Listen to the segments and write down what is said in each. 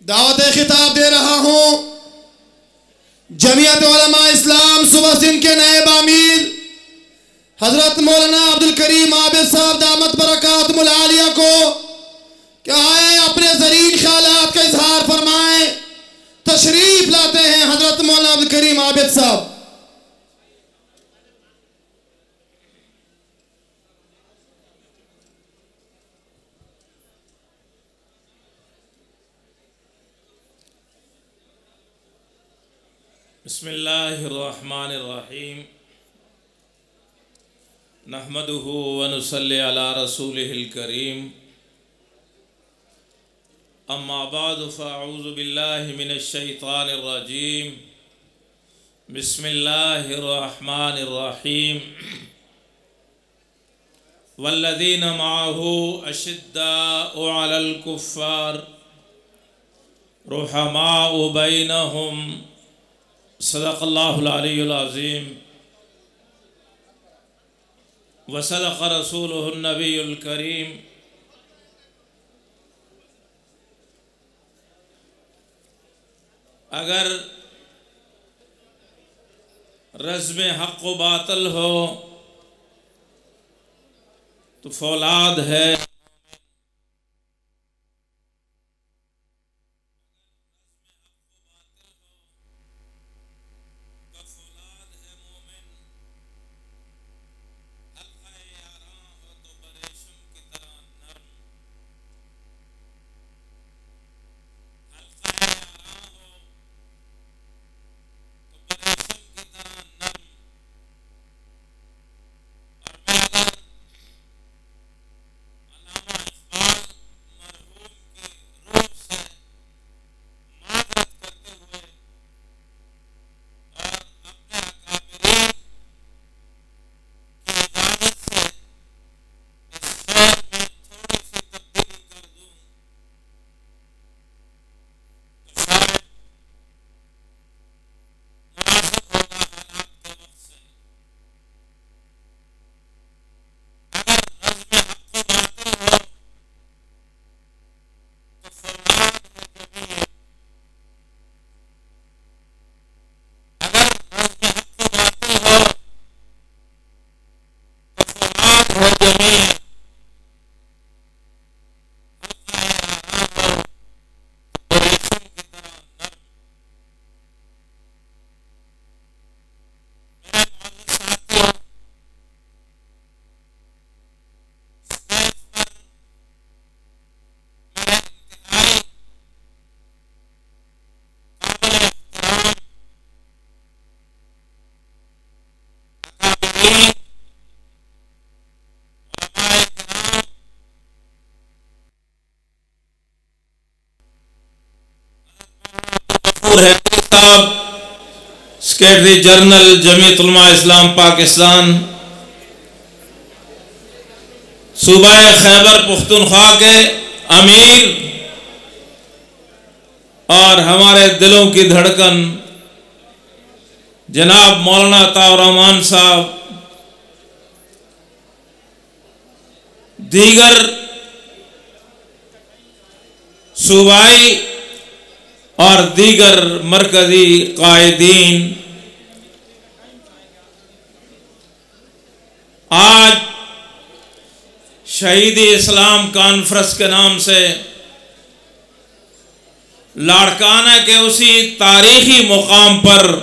دعوت خطاب دے رہا ہوں جمعیت علماء اسلام صوبہ سندھ کے نائب امیر حضرت مولانا عبدالکریم عابد صاحب دامت برکاتہم العالیہ کو کہ آئیں اپنے زرین خیالات کا اظہار فرمائیں. تشریف لاتے ہیں حضرت مولانا عبدالکریم عابد صاحب. بسم اللہ الرحمن الرحیم نحمدہ ونصلی علی رسولہ الکریم اما بعد فاعوذ باللہ من الشیطان الرجیم بسم اللہ الرحمن الرحیم والذین معہ اشداء علی الکفار رحماء بینہم صدق اللہ العلی العظیم وصدق رسولہ النبی الکریم. اگر رزم حق و باطل ہو تو فولاد ہے سیکریٹری جنرل جمعیت علماء اسلام پاکستان صوبہ خیبر پختونخوا کے امیر اور ہمارے دلوں کی دھڑکن جناب مولانا عطاء الرحمان صاحب، دیگر صوبائی اور دیگر مرکزی قائدین، آج شہید اسلام کانفرنس کے نام سے لاڑکانہ کے اسی تاریخی مقام پر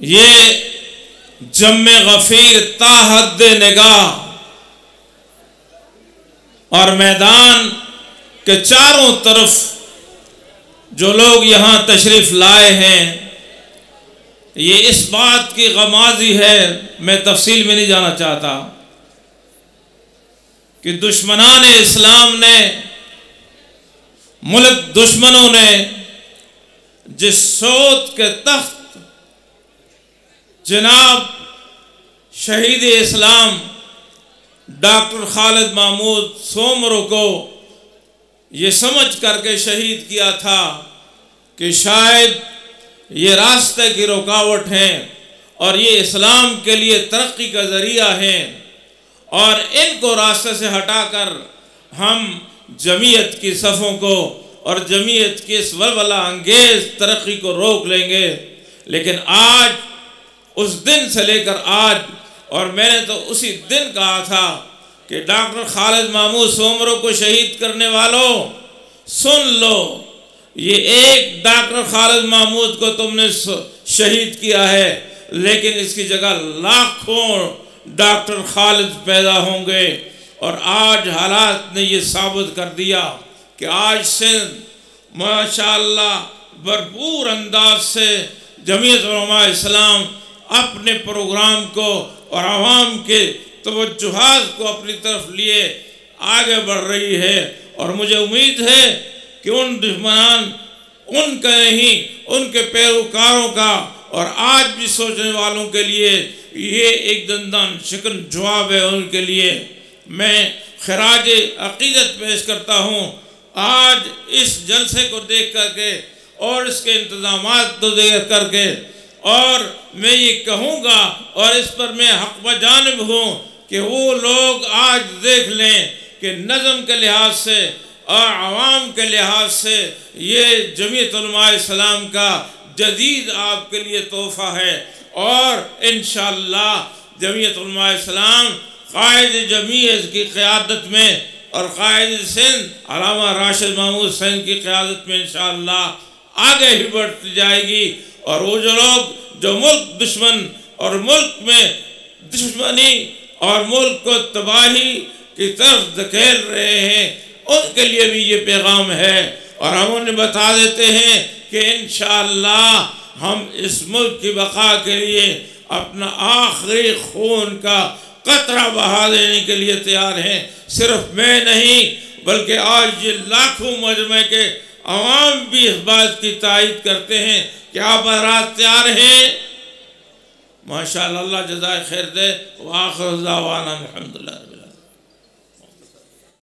یہ جم غفیر تا حد نگاہ اور میدان کے چاروں طرف جو لوگ یہاں تشریف لائے ہیں، یہ اس بات کی غمازی ہے، میں تفصیل میں نہیں جانا چاہتا، کہ دشمنان اسلام نے، ملک دشمنوں نے جس سوت کے تخت جناب شہید اسلام ڈاکٹر خالد محمود سومرو کو یہ سمجھ کر کے شہید کیا تھا کہ شاید یہ راستے کی رکاوٹ ہیں اور یہ اسلام کے لیے ترقی کا ذریعہ ہیں، اور ان کو راستے سے ہٹا کر ہم جمعیت کی صفوں کو اور جمعیت کی اس ولولہ انگیز ترقی کو روک لیں گے۔ لیکن آج اس دن سے لے کر آج، اور میں نے تو اسی دن کہا تھا کہ ڈاکٹر خالد محمود سومرو کو شہید کرنے والوں سن لو، یہ ایک ڈاکٹر خالد محمود کو تم نے شہید کیا ہے، لیکن اس کی جگہ لاکھوں ڈاکٹر خالد پیدا ہوں گے۔ اور آج حالات نے یہ ثابت کر دیا کہ آج سندھ ماشاءاللہ بھرپور انداز سے جمعیت علماء اسلام اپنے پروگرام کو اور عوام کے توجہات کو اپنی طرف لیے آگے بڑھ رہی ہے۔ اور مجھے امید ہے کہ ان دشمنان ان کا نہیں، ان کے پیروکاروں کا اور آج بھی سوچنے والوں کے لیے یہ ایک دندان شکن جواب ہے ان کے لیے۔ میں خراج عقیدت پیش کرتا ہوں آج اس جلسے کو دیکھ کر کے اور اس کے انتظامات کو دیکھ کر کے، اور میں یہ کہوں گا اور اس پر میں حق بجانب ہوں کہ وہ لوگ آج دیکھ لیں کہ نظم کے لحاظ سے اور عوام کے لحاظ سے یہ جمعیت علماء اسلام کا جدید آپ کے لیے تحفہ ہے۔ اور انشاءاللہ جمعیت علماء اسلام قائد جمعیت کی قیادت میں اور قائد سندھ علامہ راشد محمود سندھ کی قیادت میں انشاءاللہ آگے ہی بڑھتی جائے گی۔ اور وہ جو لوگ جو ملک دشمن اور ملک میں دشمنی اور ملک کو تباہی کی طرف دھکیل رہے ہیں، ان کے لیے بھی یہ پیغام ہے۔ اور ہم انہیں بتا دیتے ہیں کہ انشاءاللہ ہم اس ملک کی بقا کے لیے اپنا آخری خون کا قطرہ بہا دینے کے لیے تیار ہیں۔ صرف میں نہیں بلکہ آج یہ لاکھوں مجمع کے عوام بھی اس بات کی تائید کرتے ہیں کہ آپ حضرات تیار ہیں۔ ماشاءاللہ، اللہ جزائے خیر دے۔ وآخر دعوانا الحمدللہ۔